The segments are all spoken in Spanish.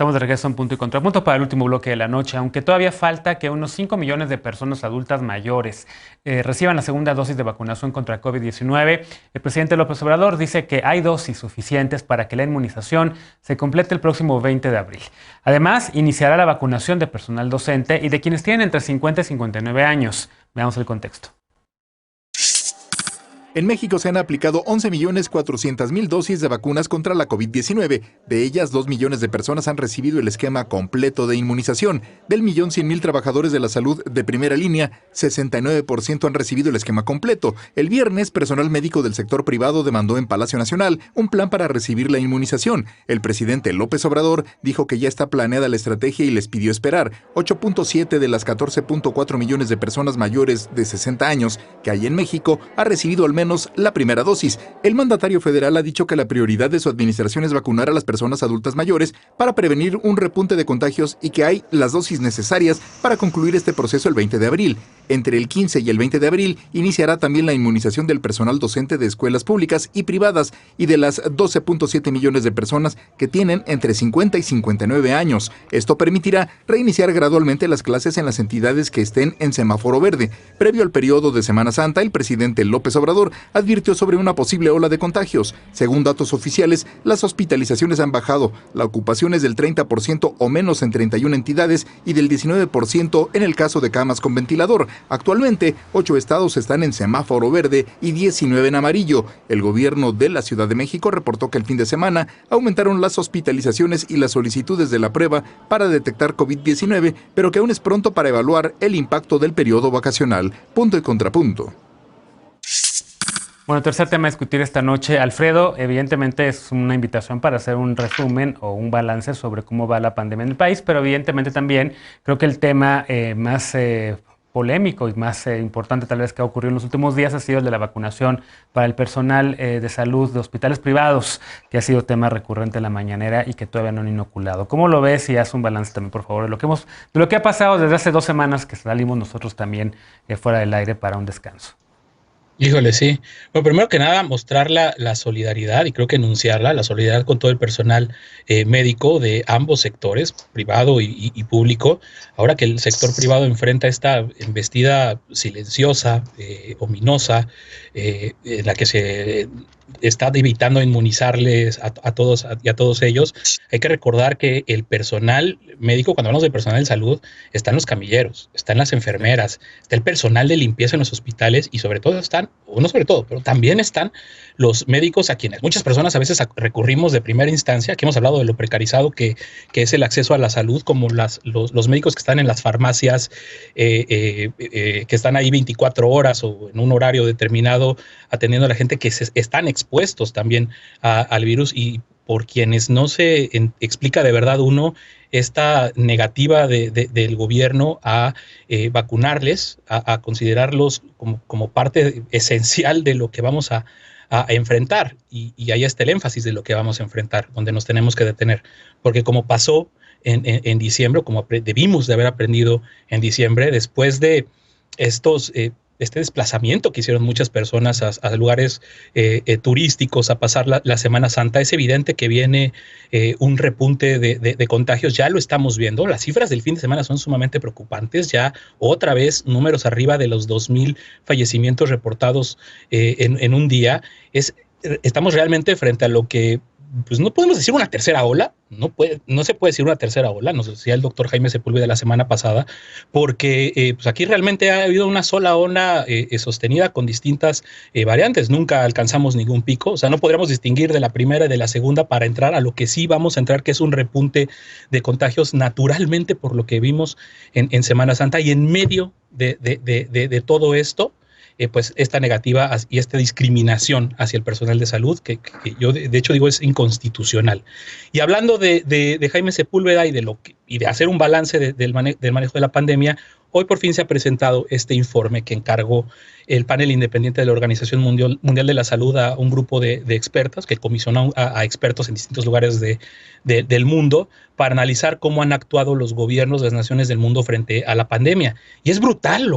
Estamos de regreso en Punto y Contrapunto para el último bloque de la noche, aunque todavía falta que unos 5 millones de personas adultas mayores reciban la segunda dosis de vacunación contra COVID-19. El presidente López Obrador dice que hay dosis suficientes para que la inmunización se complete el próximo 20 de abril. Además, iniciará la vacunación de personal docente y de quienes tienen entre 50 y 59 años. Veamos el contexto. En México se han aplicado 11.400.000 dosis de vacunas contra la COVID-19. De ellas, 2 millones de personas han recibido el esquema completo de inmunización. Del 1.100.000 trabajadores de la salud de primera línea, 69% han recibido el esquema completo. El viernes, personal médico del sector privado demandó en Palacio Nacional un plan para recibir la inmunización. El presidente López Obrador dijo que ya está planeada la estrategia y les pidió esperar. 8.7 de las 14.4 millones de personas mayores de 60 años que hay en México ha recibido al menos la primera dosis. El mandatario federal ha dicho que la prioridad de su administración es vacunar a las personas adultas mayores para prevenir un repunte de contagios y que hay las dosis necesarias para concluir este proceso el 20 de abril. Entre el 15 y el 20 de abril iniciará también la inmunización del personal docente de escuelas públicas y privadas y de las 12.7 millones de personas que tienen entre 50 y 59 años. Esto permitirá reiniciar gradualmente las clases en las entidades que estén en semáforo verde. Previo al periodo de Semana Santa, el presidente López Obrador advirtió sobre una posible ola de contagios. Según datos oficiales, las hospitalizaciones han bajado. La ocupación es del 30% o menos en 31 entidades y del 19% en el caso de camas con ventilador. Actualmente, 8 estados están en semáforo verde y 19 en amarillo. El gobierno de la Ciudad de México reportó que el fin de semana aumentaron las hospitalizaciones y las solicitudes de la prueba para detectar COVID-19, pero que aún es pronto para evaluar el impacto del periodo vacacional. Punto y contrapunto. Bueno, tercer tema a discutir esta noche. Alfredo, evidentemente es una invitación para hacer un resumen o un balance sobre cómo va la pandemia en el país, pero evidentemente también creo que el tema más polémico y más importante tal vez que ha ocurrido en los últimos días ha sido el de la vacunación para el personal de salud de hospitales privados, que ha sido tema recurrente en la mañanera y que todavía no han inoculado. ¿Cómo lo ves? Y haz un balance también, por favor, de lo que ha pasado desde hace 2 semanas que salimos nosotros también fuera del aire para un descanso. Híjole, sí. Bueno, primero que nada, mostrar la solidaridad y creo que enunciarla, la solidaridad con todo el personal médico de ambos sectores, privado y público. Ahora que el sector privado enfrenta esta embestida silenciosa, ominosa, en la que se está evitando inmunizarles a todos y a todos ellos, hay que recordar que el personal médico, cuando hablamos de personal de salud, están los camilleros, están las enfermeras, está el personal de limpieza en los hospitales y sobre todo están, o no sobre todo, pero también están los médicos a quienes muchas personas a veces recurrimos de primera instancia. Aquí hemos hablado de lo precarizado que es el acceso a la salud, como los médicos que están en las farmacias, que están ahí 24 horas o en un horario determinado atendiendo a la gente que están expuestos también al virus y por quienes no se explica de verdad esta negativa del gobierno a vacunarles, a considerarlos como parte esencial de lo que vamos a enfrentar. Y ahí está el énfasis de lo que vamos a enfrentar, donde nos tenemos que detener. Porque como pasó en diciembre, como debimos de haber aprendido en diciembre, después de este desplazamiento que hicieron muchas personas a lugares turísticos a pasar la Semana Santa, es evidente que viene un repunte de contagios. Ya lo estamos viendo. Las cifras del fin de semana son sumamente preocupantes. Ya otra vez números arriba de los 2,000 fallecimientos reportados en un día. Estamos realmente frente a lo que pues no podemos decir una tercera ola, no se puede decir una tercera ola, nos decía el doctor Jaime Sepúlveda la semana pasada, porque pues aquí realmente ha habido una sola ola sostenida con distintas variantes, nunca alcanzamos ningún pico, o sea, no podríamos distinguir de la primera y de la segunda para entrar a lo que sí vamos a entrar, que es un repunte de contagios naturalmente por lo que vimos en Semana Santa, y en medio de todo esto, pues esta negativa y esta discriminación hacia el personal de salud, que yo de hecho digo es inconstitucional. Y hablando de Jaime Sepúlveda y de hacer un balance del manejo de la pandemia, hoy por fin se ha presentado este informe que encargó el panel independiente de la Organización Mundial de la Salud a un grupo de expertos que comisionó a expertos en distintos lugares del mundo para analizar cómo han actuado los gobiernos de las naciones del mundo frente a la pandemia. Y es brutal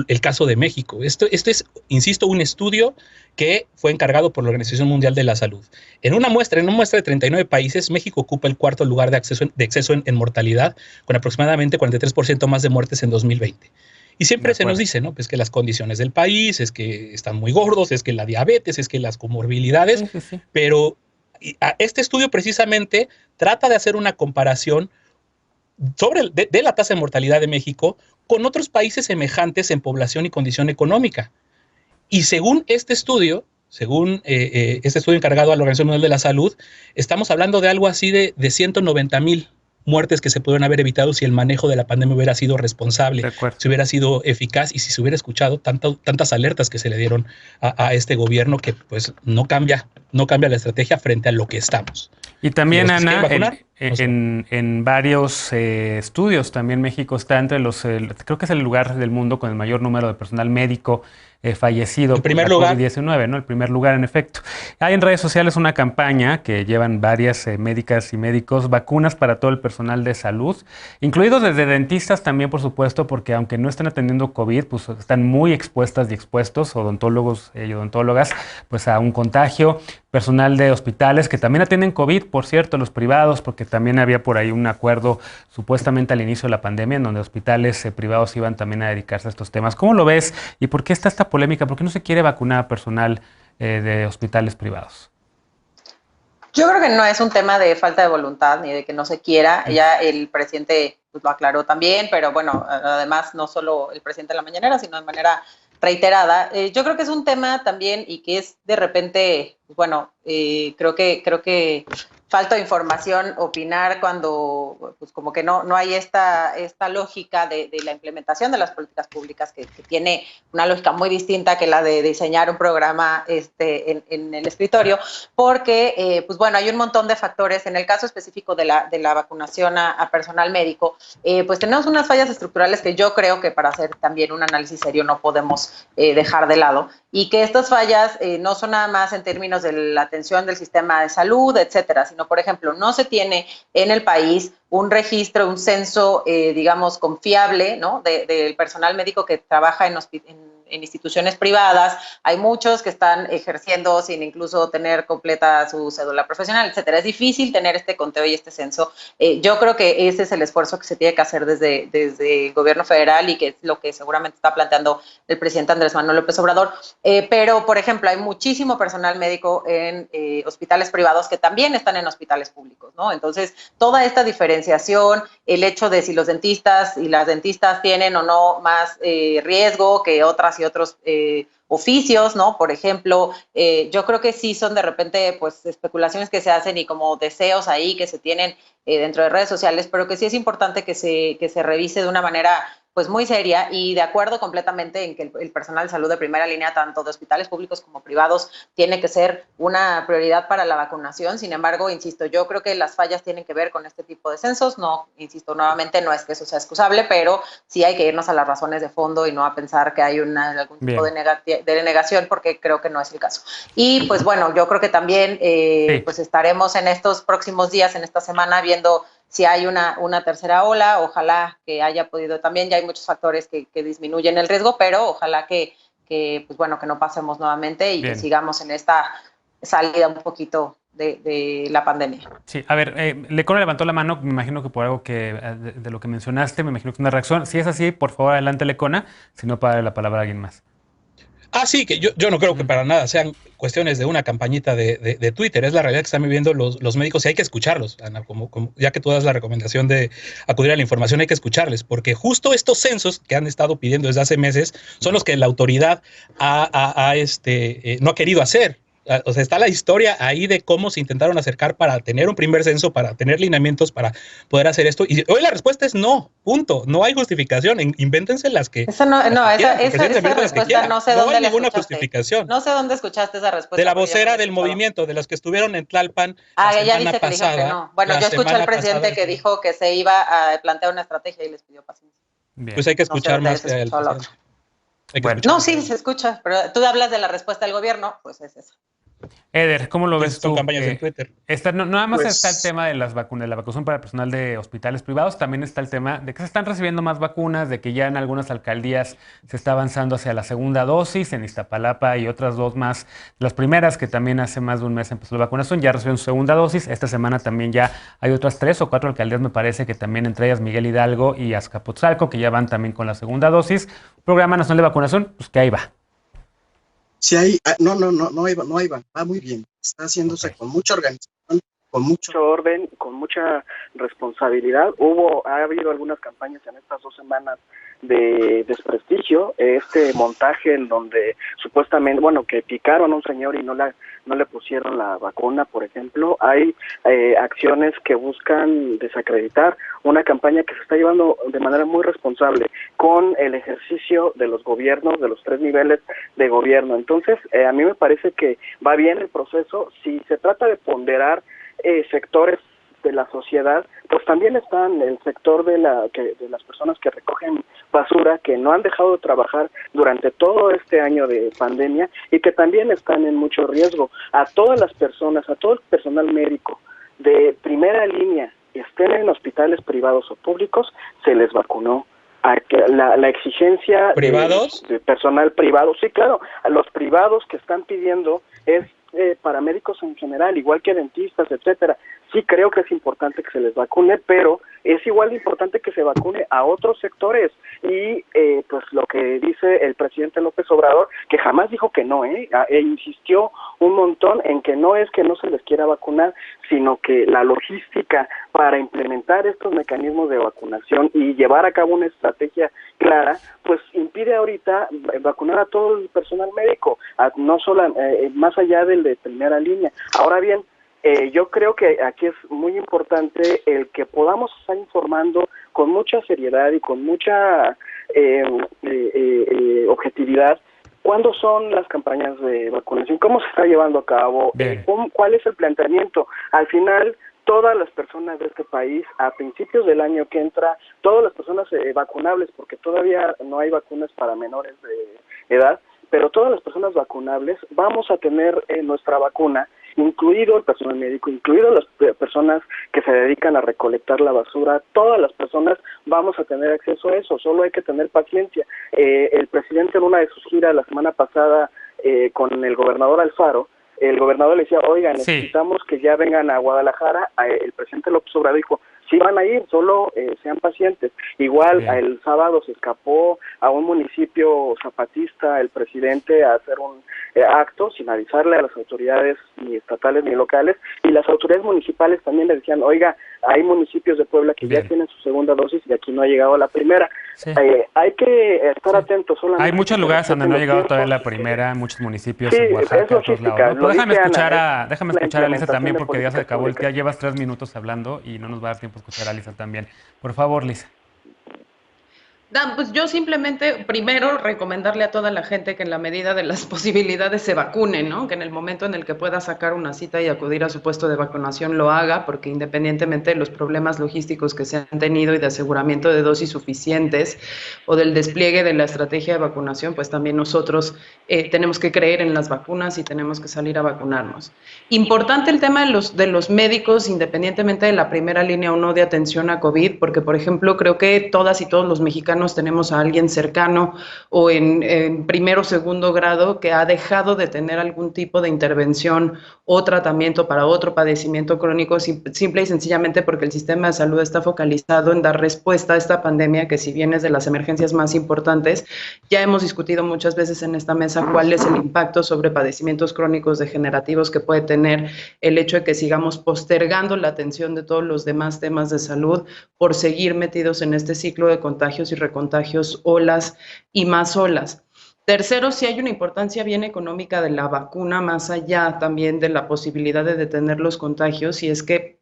el caso de México. Esto es, insisto, un estudio que fue encargado por la Organización Mundial de la Salud. En una muestra de 39 países, México ocupa el cuarto lugar de exceso en mortalidad, con aproximadamente 43% más de muertes en 2020. Y siempre se nos dice, ¿no? Pues que las condiciones del país, es que están muy gordos, es que la diabetes, es que las comorbilidades, sí. Pero este estudio precisamente trata de hacer una comparación de la tasa de mortalidad de México con otros países semejantes en población y condición económica. Y según este estudio encargado a la Organización Mundial de la Salud, estamos hablando de algo así de 190,000 muertes que se pudieron haber evitado si el manejo de la pandemia hubiera sido responsable, si hubiera sido eficaz y si se hubiera escuchado tantas alertas que se le dieron a este gobierno, que pues no cambia la estrategia frente a lo que estamos. Y también, Ana, en varios estudios, también México está entre creo que es el lugar del mundo con el mayor número de personal médico fallecido por la COVID-19, ¿no? El primer lugar, en efecto. Hay en redes sociales una campaña que llevan varias médicas y médicos, vacunas para todo el personal de salud, incluidos desde dentistas también, por supuesto, porque aunque no estén atendiendo COVID, pues están muy expuestas y expuestos, odontólogos y odontólogas, pues a un contagio. Personal de hospitales que también atienden COVID, por cierto, los privados, porque también había por ahí un acuerdo supuestamente al inicio de la pandemia en donde hospitales privados iban también a dedicarse a estos temas. ¿Cómo lo ves? ¿Y por qué está esta polémica? ¿Por qué no se quiere vacunar a personal de hospitales privados? Yo creo que no es un tema de falta de voluntad ni de que no se quiera. Ya el presidente pues, lo aclaró también, pero bueno, además no solo el presidente de la mañanera, sino de manera reiterada. Yo creo que es un tema también y que es de repente, bueno, creo que falta de información, opinar cuando pues como que no hay esta lógica de la implementación de las políticas públicas que tiene una lógica muy distinta que la de diseñar un programa en el escritorio, porque pues bueno, hay un montón de factores. En el caso específico de la vacunación a personal médico, pues tenemos unas fallas estructurales que yo creo que para hacer también un análisis serio no podemos dejar de lado, y que estas fallas no son nada más en términos de la atención del sistema de salud, etcétera, sino, por ejemplo, no se tiene en el país un registro, un censo, digamos, confiable, ¿no? del personal médico que trabaja en instituciones privadas. Hay muchos que están ejerciendo sin incluso tener completa su cédula profesional, etcétera. Es difícil tener este conteo y este censo. Yo creo que ese es el esfuerzo que se tiene que hacer desde el gobierno federal y que es lo que seguramente está planteando el presidente Andrés Manuel López Obrador. Pero, por ejemplo, hay muchísimo personal médico en hospitales privados que también están en hospitales públicos, ¿no? Entonces, toda esta diferenciación, el hecho de si los dentistas y las dentistas tienen o no más riesgo que otras y otros oficios, ¿no? Por ejemplo, yo creo que sí son de repente pues especulaciones que se hacen y como deseos ahí que se tienen dentro de redes sociales, pero que sí es importante que se revise de una manera pues muy seria, y de acuerdo completamente en que el personal de salud de primera línea, tanto de hospitales públicos como privados, tiene que ser una prioridad para la vacunación. Sin embargo, insisto, yo creo que las fallas tienen que ver con este tipo de censos. No, insisto nuevamente, no es que eso sea excusable, pero sí hay que irnos a las razones de fondo y no a pensar que hay algún tipo de negación, porque creo que no es el caso. Y pues bueno, yo creo que también pues estaremos en estos próximos días, en esta semana, viendo si hay una tercera ola. Ojalá que haya podido también. Ya hay muchos factores que disminuyen el riesgo, pero ojalá que pues bueno, que no pasemos nuevamente y que sigamos en esta salida un poquito de la pandemia. Sí, a ver, Lecona levantó la mano, me imagino que por algo que de lo que mencionaste, me imagino que una reacción. Si es así, por favor, adelante, Lecona, si no, para la palabra a alguien más. Sí, que yo no creo que para nada sean cuestiones de una campañita de Twitter. Es la realidad que están viviendo los médicos y hay que escucharlos, Ana. Ya que tú das la recomendación de acudir a la información, hay que escucharles, porque justo estos censos que han estado pidiendo desde hace meses son los que la autoridad no ha querido hacer. O sea, está la historia ahí de cómo se intentaron acercar para tener un primer censo, para tener lineamientos, para poder hacer esto. Y hoy la respuesta es no, punto. No hay justificación. Invéntense las que. Esa respuesta no sé dónde la escuchaste. No hay ninguna justificación. No sé dónde escuchaste esa respuesta. De la vocera del movimiento, de los que estuvieron en Tlalpan. Ella dice que dijo que no. Bueno, yo escuché al presidente que dijo que se iba a plantear una estrategia y les pidió paciencia. Bien. Pues hay que escuchar más que el no, sí, se escucha. Pero tú hablas de la respuesta del gobierno, pues es esa. Eder, ¿cómo lo ves Son tú? campañas en Twitter. No nada más está el Pues tema de las vacunas, la vacunación para el personal de hospitales privados, también está el tema de que se están recibiendo más vacunas, de que ya en algunas alcaldías se está avanzando hacia la segunda dosis, en Iztapalapa y otras dos más, las primeras que también hace más de un mes empezó la vacunación, ya recibieron su segunda dosis, esta semana también ya hay otras 3 o 4 alcaldías, me parece que también entre ellas Miguel Hidalgo y Azcapotzalco, que ya van también con la segunda dosis. Programa Nacional de Vacunación, pues que ahí va. sí hay, no hay, va muy bien, está haciéndose Ok. con mucha organización, con mucho orden, con mucha responsabilidad. Ha habido algunas campañas en estas 2 semanas de desprestigio, este montaje en donde supuestamente, que picaron a un señor y no le pusieron la vacuna, por ejemplo. Hay acciones que buscan desacreditar una campaña que se está llevando de manera muy responsable con el ejercicio de los gobiernos, de los 3 niveles de gobierno. Entonces, a mí me parece que va bien el proceso. Si se trata de ponderar sectores de la sociedad, pues también están el sector de las personas que recogen basura, que no han dejado de trabajar durante todo este año de pandemia y que también están en mucho riesgo. A todas las personas, a todo el personal médico de primera línea, estén en hospitales privados o públicos, se les vacunó. La exigencia de personal privado, sí, claro, a los privados que están pidiendo es para médicos en general, igual que dentistas, etcétera. Sí creo que es importante que se les vacune, pero es igual de importante que se vacune a otros sectores. Y pues lo que dice el presidente López Obrador, que jamás dijo que no, e insistió un montón en que no es que no se les quiera vacunar, sino que la logística para implementar estos mecanismos de vacunación y llevar a cabo una estrategia clara, pues impide ahorita vacunar a todo el personal médico, no solo más allá del de primera línea. Ahora bien, yo creo que aquí es muy importante el que podamos estar informando con mucha seriedad y con mucha objetividad cuándo son las campañas de vacunación, cómo se está llevando a cabo, cuál es el planteamiento. Al final, todas las personas de este país, a principios del año que entra, todas las personas vacunables, porque todavía no hay vacunas para menores de edad, pero todas las personas vacunables vamos a tener nuestra vacuna, incluido el personal médico, incluido las personas que se dedican a recolectar la basura, todas las personas vamos a tener acceso a eso, solo hay que tener paciencia. El presidente en una de sus giras la semana pasada con el gobernador Alfaro, el gobernador le decía, oiga, necesitamos que ya vengan a Guadalajara. El presidente López Obrador dijo, sí van a ir, solo sean pacientes. Igual el sábado se escapó a un municipio zapatista el presidente a hacer un acto sin avisarle a las autoridades ni estatales ni locales, y las autoridades municipales también le decían, oiga, hay municipios de Puebla que ya tienen su segunda dosis y aquí no ha llegado la primera. Hay que estar atentos. Hay muchos lugares donde no ha llegado todavía la primera, muchos municipios en Oaxaca, todos lados, ¿no? Déjame escuchar a Lisa también, porque ya se acabó el día, llevas 3 minutos hablando y no nos va a dar tiempo a escuchar a Lisa también. Por favor, Lisa. Pues yo simplemente, primero, recomendarle a toda la gente que en la medida de las posibilidades se vacune, ¿no? Que en el momento en el que pueda sacar una cita y acudir a su puesto de vacunación lo haga, porque independientemente de los problemas logísticos que se han tenido y de aseguramiento de dosis suficientes o del despliegue de la estrategia de vacunación, pues también nosotros tenemos que creer en las vacunas y tenemos que salir a vacunarnos. Importante el tema de los médicos, independientemente de la primera línea o no de atención a COVID, porque, por ejemplo, creo que todas y todos los mexicanos tenemos a alguien cercano o en primero o segundo grado que ha dejado de tener algún tipo de intervención o tratamiento para otro padecimiento crónico, simple y sencillamente porque el sistema de salud está focalizado en dar respuesta a esta pandemia, que si bien es de las emergencias más importantes, ya hemos discutido muchas veces en esta mesa cuál es el impacto sobre padecimientos crónicos degenerativos que puede tener el hecho de que sigamos postergando la atención de todos los demás temas de salud por seguir metidos en este ciclo de contagios y recontagios, olas y más olas. Tercero, sí hay una importancia bien económica de la vacuna, más allá también de la posibilidad de detener los contagios, y es que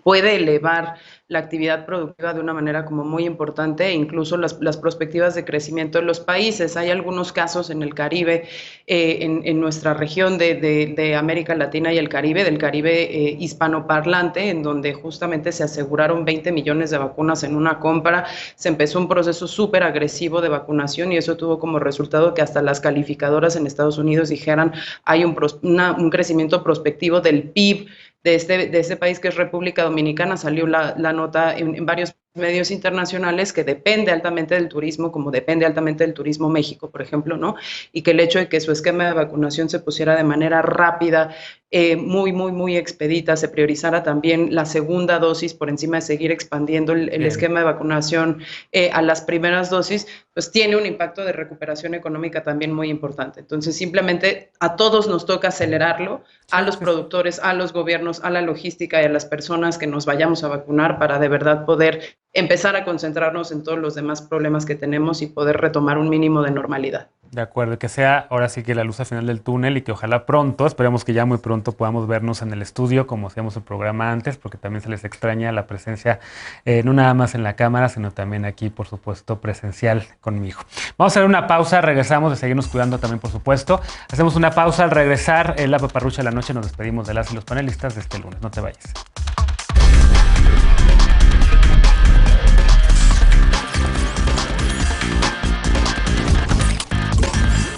puede elevar la actividad productiva de una manera como muy importante, e incluso las perspectivas de crecimiento de los países. Hay algunos casos en el Caribe, en nuestra región de América Latina y el Caribe, del Caribe hispanoparlante, en donde justamente se aseguraron 20 millones de vacunas en una compra. Se empezó un proceso súper agresivo de vacunación y eso tuvo como resultado que hasta las calificadoras en Estados Unidos dijeran hay un crecimiento prospectivo del PIB de este país que es República Dominicana. Salió la nota en varios medios internacionales que depende altamente del turismo, como depende altamente del turismo México, por ejemplo, ¿no? Y que el hecho de que su esquema de vacunación se pusiera de manera rápida, muy expedita, se priorizara también la segunda dosis por encima de seguir expandiendo el esquema de vacunación a las primeras dosis, pues tiene un impacto de recuperación económica también muy importante. Entonces, simplemente a todos nos toca acelerarlo, a los productores, a los gobiernos, a la logística y a las personas que nos vayamos a vacunar para de verdad poder empezar a concentrarnos en todos los demás problemas que tenemos y poder retomar un mínimo de normalidad. De acuerdo, que sea ahora sí que la luz al final del túnel y que ojalá pronto, esperemos que ya muy pronto podamos vernos en el estudio como hacíamos el programa antes, porque también se les extraña la presencia no nada más en la cámara, sino también aquí, por supuesto, presencial conmigo. Vamos a hacer una pausa, regresamos de seguirnos cuidando también, por supuesto. Hacemos una pausa, al regresar en La Paparrucha de la Noche nos despedimos de las y los panelistas de este lunes. No te vayas.